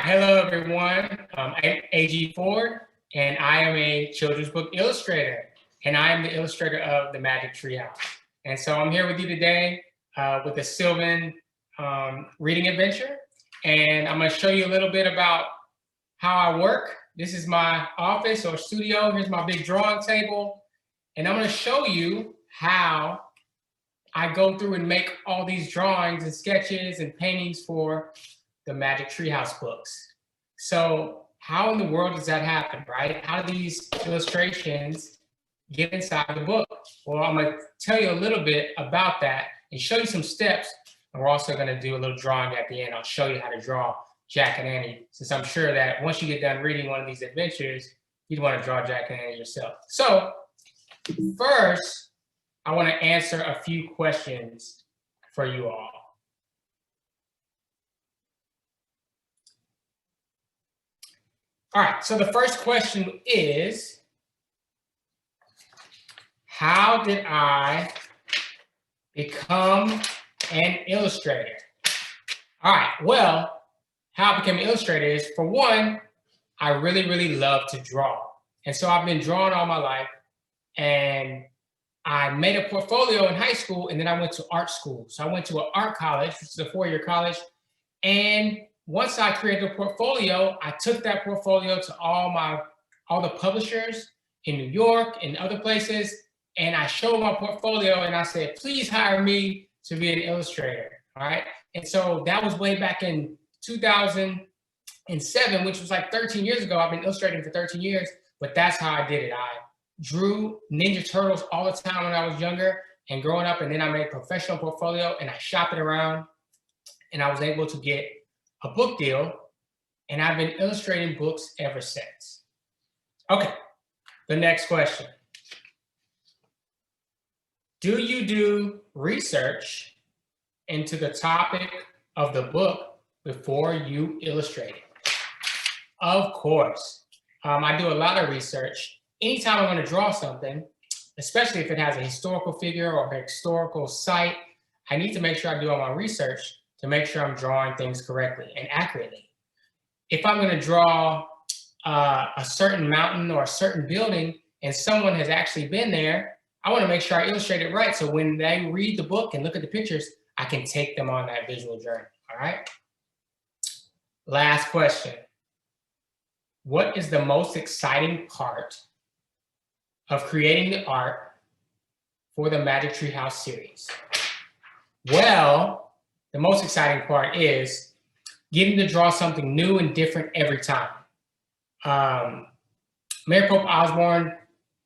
Hello everyone. I'm A.G. Ford, and I am a children's book illustrator, and I am the illustrator of the Magic Treehouse. And so I'm here with you today with the Sylvan reading adventure, and I'm going to show you a little bit about how I work. This is my office or studio. Here's my big drawing table, and I'm going to show you how I go through and make all these drawings and sketches and paintings for the Magic Treehouse books. So how in the world does that happen, right? How do these illustrations get inside the book? Well, I'm gonna tell you a little bit about that and show you some steps. And we're also gonna do a little drawing at the end. I'll show you how to draw Jack and Annie, since I'm sure that once you get done reading one of these adventures, you'd wanna draw Jack and Annie yourself. So first, I wanna answer a few questions for you all. All right, so the first question is, how did I become an illustrator? All right, well, how I became an illustrator is, for one, I really love to draw. And so I've been drawing all my life, and I made a portfolio in high school, and then I went to art school. So I went to an art college, which is a 4-year college, and once I created a portfolio, I took that portfolio to all the publishers in New York and other places, and I showed my portfolio and I said, please hire me to be an illustrator, all right? And so that was way back in 2007, which was like 13 years ago. I've been illustrating for 13 years, but that's how I did it. I drew Ninja Turtles all the time when I was younger and growing up, and then I made a professional portfolio and I shopped it around, and I was able to get a book deal, and I've been illustrating books ever since. Okay, the next question. Do you do research into the topic of the book before you illustrate it? Of course. I do a lot of research. Anytime I want to draw something, especially if it has a historical figure or a historical site, I need to make sure I do all my research to make sure I'm drawing things correctly and accurately. If I'm going to draw a certain mountain or a certain building and someone has actually been there, I want to make sure I illustrate it right, so when they read the book and look at the pictures, I can take them on that visual journey, all right? Last question. What is the most exciting part of creating the art for the Magic Treehouse series? Well, the most exciting part is getting to draw something new and different every time. Mary Pope Osborne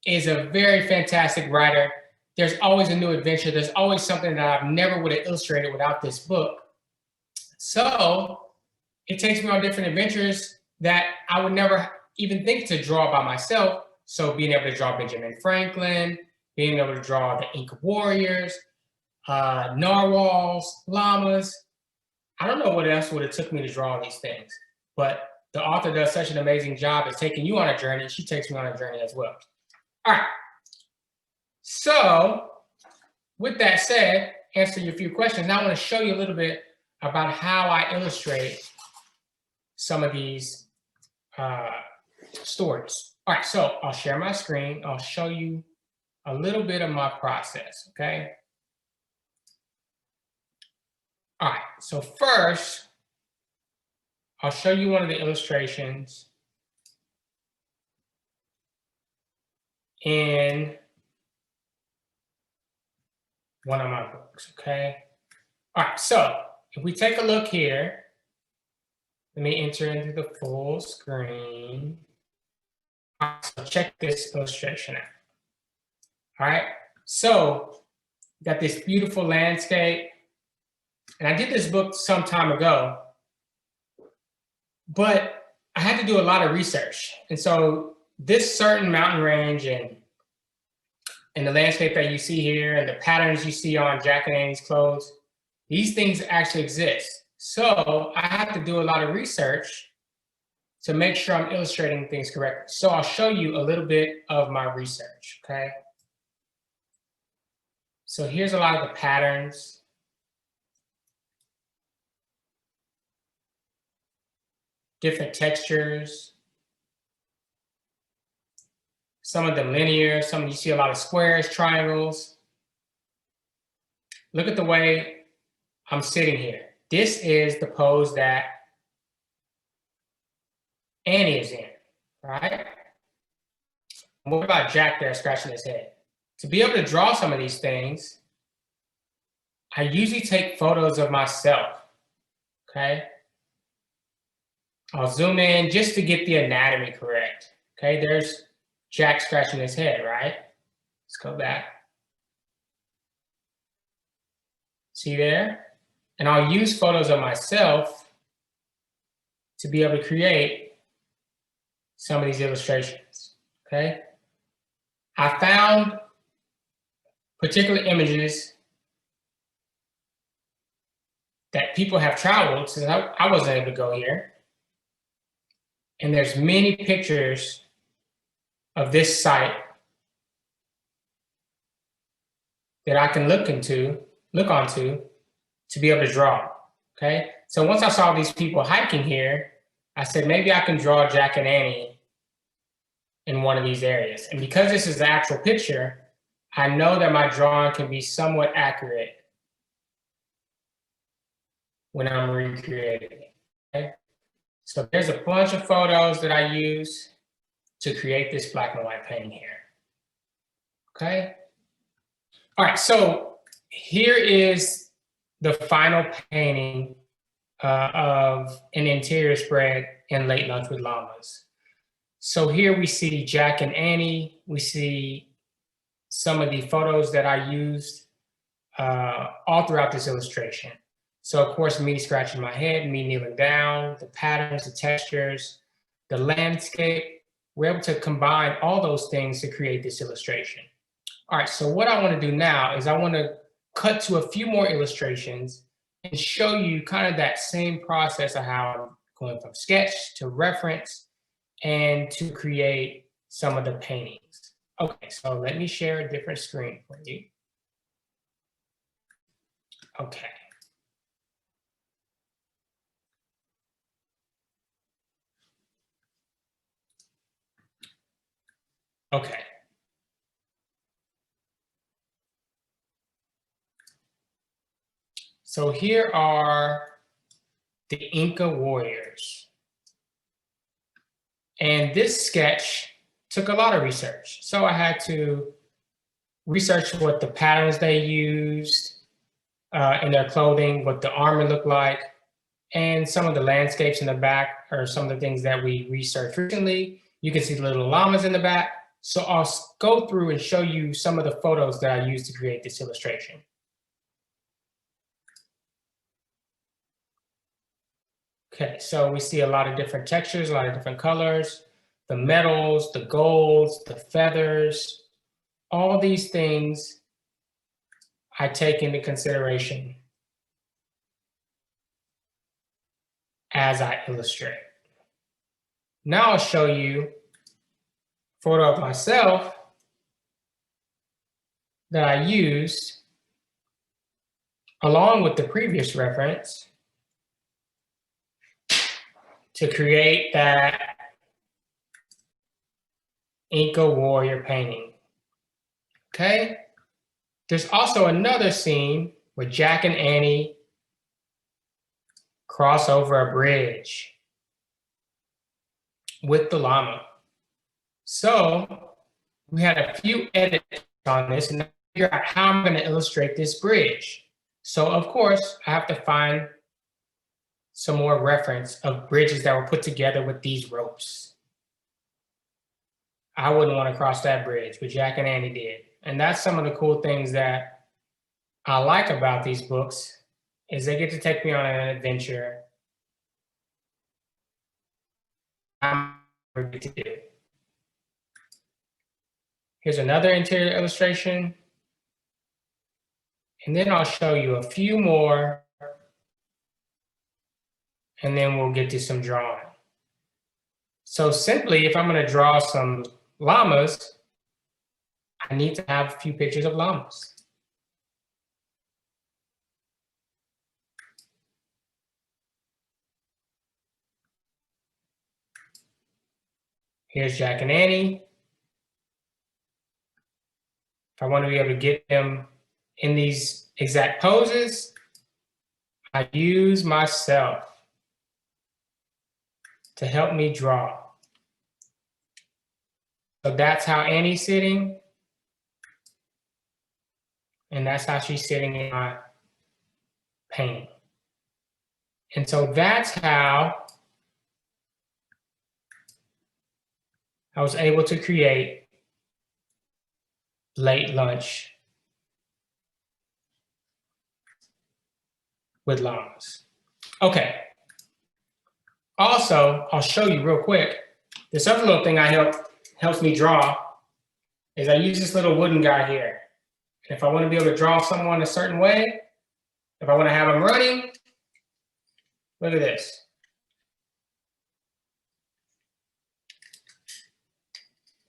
is a very fantastic writer. There's always a new adventure. There's always something that I never would have illustrated without this book. So it takes me on different adventures that I would never even think to draw by myself. So being able to draw Benjamin Franklin, being able to draw the Inca warriors, narwhals, llamas. I don't know what else would have took me to draw all these things, but the author does such an amazing job at taking you on a journey. She takes me on a journey as well. All right. So with that said, answer your few questions. Now I want to show you a little bit about how I illustrate some of these stories. All right, so I'll share my screen. I'll show you a little bit of my process, okay? All right, so first, I'll show you one of the illustrations in one of my books, okay? All right, so if we take a look here, let me enter into the full screen. All right, so check this illustration out. All right, so got this beautiful landscape. And I did this book some time ago, but I had to do a lot of research. And so this certain mountain range and the landscape that you see here and the patterns you see on Jack and Annie's clothes, these things actually exist. So I have to do a lot of research to make sure I'm illustrating things correctly. So I'll show you a little bit of my research, okay? So here's a lot of the patterns. different textures. Some of them linear, some you see a lot of squares, triangles. Look at the way I'm sitting here. This is the pose that Annie is in, right? What about Jack there scratching his head? To be able to draw some of these things, I usually take photos of myself, okay? I'll zoom in just to get the anatomy correct, okay? There's Jack scratching his head, right? Let's go back. See there? And I'll use photos of myself to be able to create some of these illustrations, okay? I found particular images that people have traveled, since I wasn't able to go here. And there's many pictures of this site that I can look onto to be able to draw, okay? So once I saw these people hiking here, I said, maybe I can draw Jack and Annie in one of these areas. And because this is the actual picture, I know that my drawing can be somewhat accurate when I'm recreating it, okay? So there's a bunch of photos that I use to create this black and white painting here, okay? All right, so here is the final painting of an interior spread in Late Lunch with Llamas. So here we see Jack and Annie. We see some of the photos that I used all throughout this illustration. So of course, me scratching my head, me kneeling down, the patterns, the textures, the landscape. We're able to combine all those things to create this illustration. All right, so what I want to do now is I want to cut to a few more illustrations and show you kind of that same process of how I'm going from sketch to reference and to create some of the paintings. Okay, so let me share a different screen for you. Okay. Okay. So here are the Inca warriors. And this sketch took a lot of research. So I had to research what the patterns they used in their clothing, what the armor looked like, and some of the landscapes in the back are some of the things that we researched recently. You can see the little llamas in the back. So I'll go through and show you some of the photos that I used to create this illustration. Okay, so we see a lot of different textures, a lot of different colors, the metals, the golds, the feathers, all these things I take into consideration as I illustrate. Now I'll show you a photo of myself that I used along with the previous reference to create that Inca warrior painting. Okay? There's also another scene where Jack and Annie cross over a bridge with the llama. So we had a few edits on this and figure out how I'm going to illustrate this bridge. So of course, I have to find some more reference of bridges that were put together with these ropes. I wouldn't want to cross that bridge, but Jack and Annie did. And that's some of the cool things that I like about these books is they get to take me on an adventure I'm ready to do. Here's another interior illustration. And then I'll show you a few more and then we'll get to some drawing. So simply, if I'm going to draw some llamas, I need to have a few pictures of llamas. Here's Jack and Annie. If I want to be able to get them in these exact poses, I use myself to help me draw. So that's how Annie's sitting. And that's how she's sitting in my painting. And so that's how I was able to create late lunch with llamas. Okay. Also, I'll show you real quick. This other little thing helps me draw is I use this little wooden guy here. And if I want to be able to draw someone a certain way, if I want to have them running, look at this.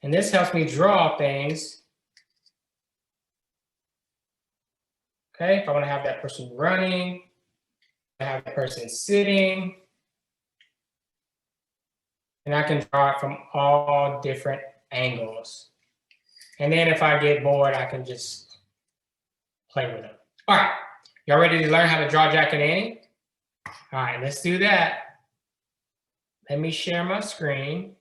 And this helps me draw things. Okay, if I want to have that person running, I have the person sitting, and I can draw it from all different angles. And then if I get bored, I can just play with them. All right, y'all ready to learn how to draw Jack and Annie? All right, let's do that. Let me share my screen.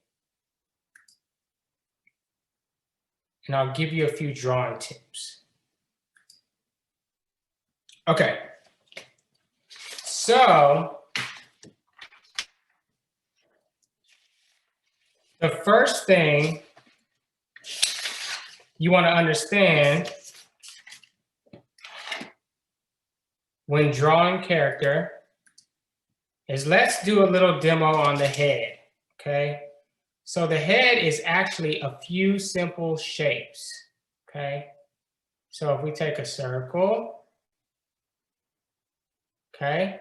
And I'll give you a few drawing tips. Okay. So the first thing you want to understand when drawing character is let's do a little demo on the head, okay? So the head is actually a few simple shapes, okay? So if we take a circle, okay,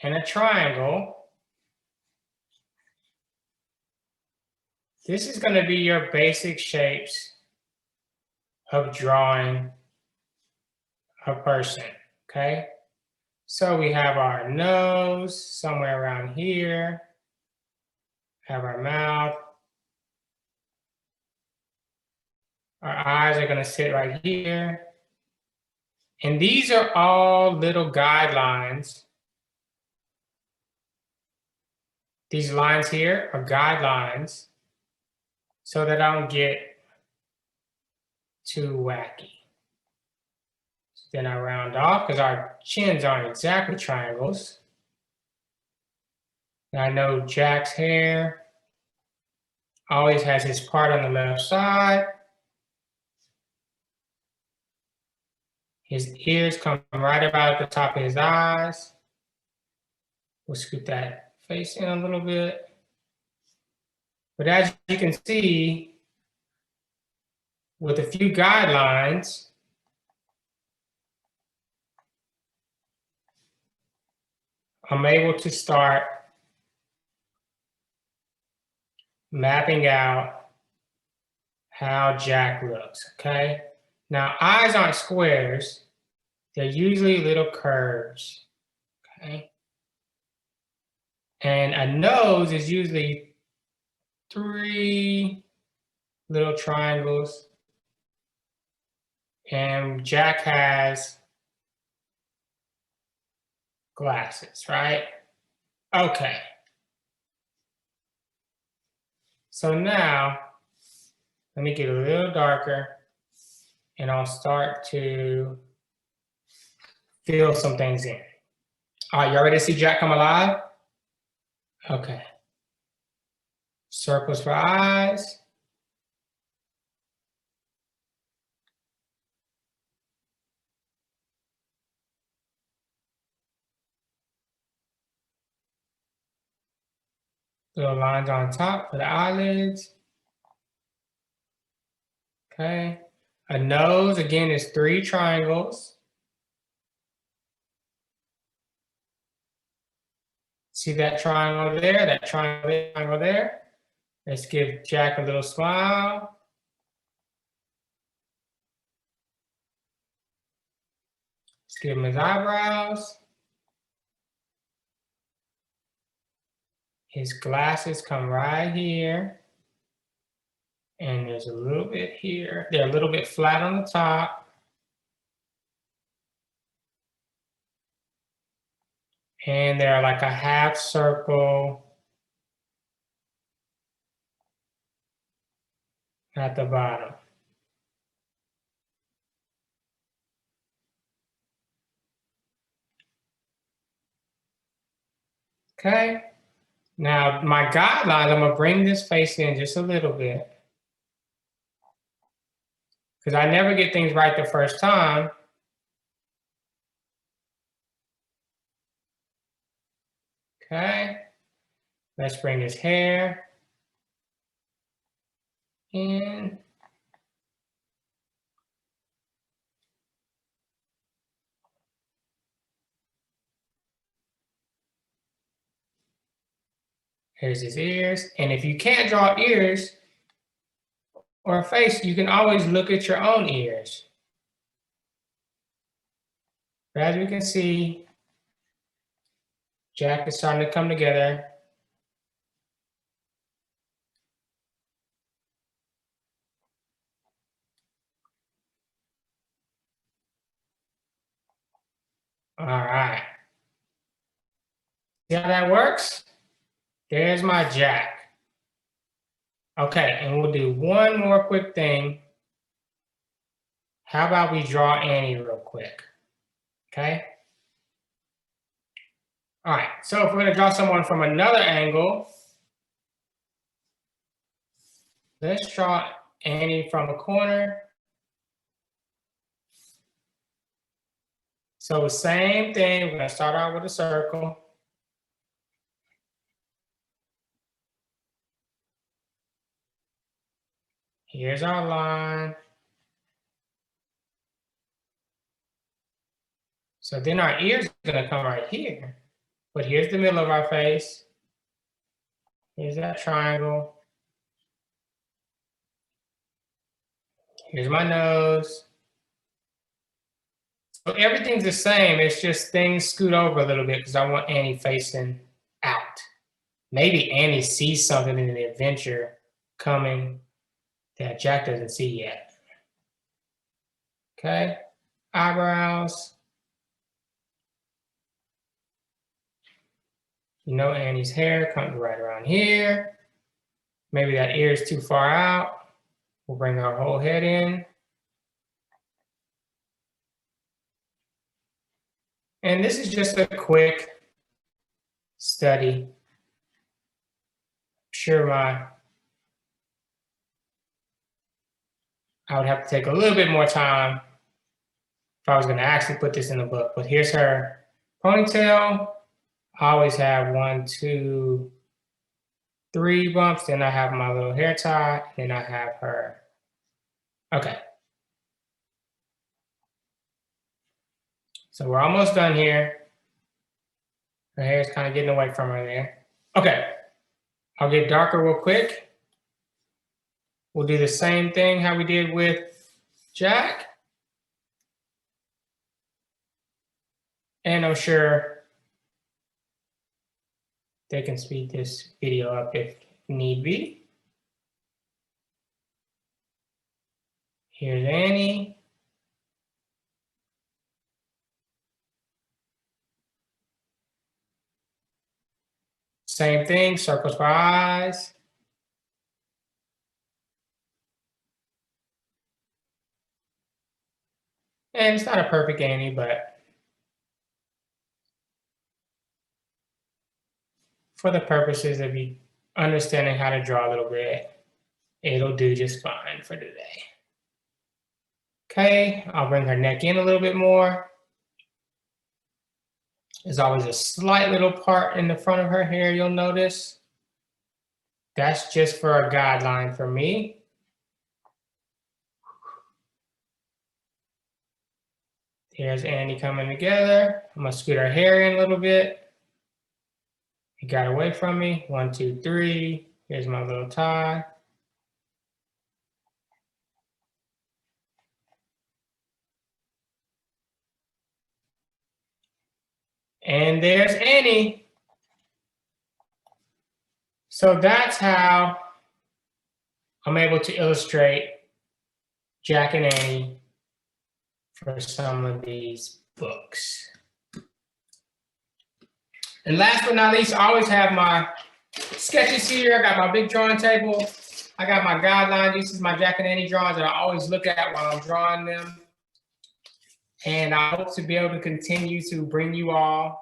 and a triangle, this is going to be your basic shapes of drawing a person, okay? So we have our nose somewhere around here, have our mouth. Our eyes are going to sit right here. And these are all little guidelines. These lines here are guidelines so that I don't get too wacky. So then I round off because our chins aren't exactly triangles. And I know Jack's hair always has his part on the left side. His ears come right about at the top of his eyes. We'll scoot that face in a little bit. But as you can see, with a few guidelines, I'm able to start mapping out how Jack looks, okay? Now, eyes aren't squares. They're usually little curves, okay? And a nose is usually 3 little triangles. And Jack has glasses, right? Okay. So now, let me get a little darker and I'll start to fill some things in. All right, y'all ready to see Jack come alive? Okay. Circles for eyes. Little lines on top for the eyelids. Okay. A nose, again, is 3 triangles. See that triangle there, that triangle there? Let's give Jack a little smile. Let's give him his eyebrows. His glasses come right here. And there's a little bit here. They're a little bit flat on the top. And they're like a half circle at the bottom. Okay. Now my guidelines, I'm gonna bring this face in just a little bit, because I never get things right the first time. Okay. Let's bring his hair in. Here's his ears. And if you can't draw ears or a face, you can always look at your own ears. But as we can see, Jack is starting to come together. All right. See how that works? There's my Jack. Okay, and we'll do one more quick thing. How about we draw Annie real quick? Okay. All right, so if we're going to draw someone from another angle, let's draw Annie from a corner. So same thing, we're going to start out with a circle. Here's our line. So then our ears are going to come right here. But here's the middle of our face. Here's that triangle. Here's my nose. So everything's the same. It's just things scoot over a little bit because I want Annie facing out. Maybe Annie sees something in the adventure coming that Jack doesn't see yet. Okay, eyebrows. You know Annie's hair comes right around here. Maybe that ear is too far out. We'll bring our whole head in. And this is just a quick study. I'm sure I would have to take a little bit more time if I was going to actually put this in the book. But here's her ponytail. I always have 1, 2, 3 bumps. Then I have my little hair tie. And then I have her. Okay. So we're almost done here. Her hair is kind of getting away from her there. Okay. I'll get darker real quick. We'll do the same thing how we did with Jack. And I'm sure they can speed this video up if need be. Here's Annie. Same thing, circles for eyes. And it's not a perfect Annie, but for the purposes of you understanding how to draw a little bit, it'll do just fine for today. Okay, I'll bring her neck in a little bit more. There's always a slight little part in the front of her hair, you'll notice. That's just for a guideline for me. Here's Annie coming together. I'm gonna scoot her hair in a little bit. It got away from me. 1, 2, 3. Here's my little tie. And there's Annie. So that's how I'm able to illustrate Jack and Annie for some of these books. And last but not least, I always have my sketches here. I got my big drawing table. I got my guidelines. This is my Jack and Annie drawings that I always look at while I'm drawing them. And I hope to be able to continue to bring you all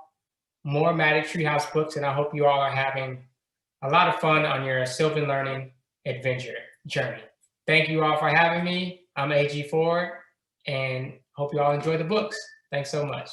more Magic Treehouse books. And I hope you all are having a lot of fun on your Sylvan Learning adventure journey. Thank you all for having me. I'm AG4 and hope you all enjoy the books. Thanks so much.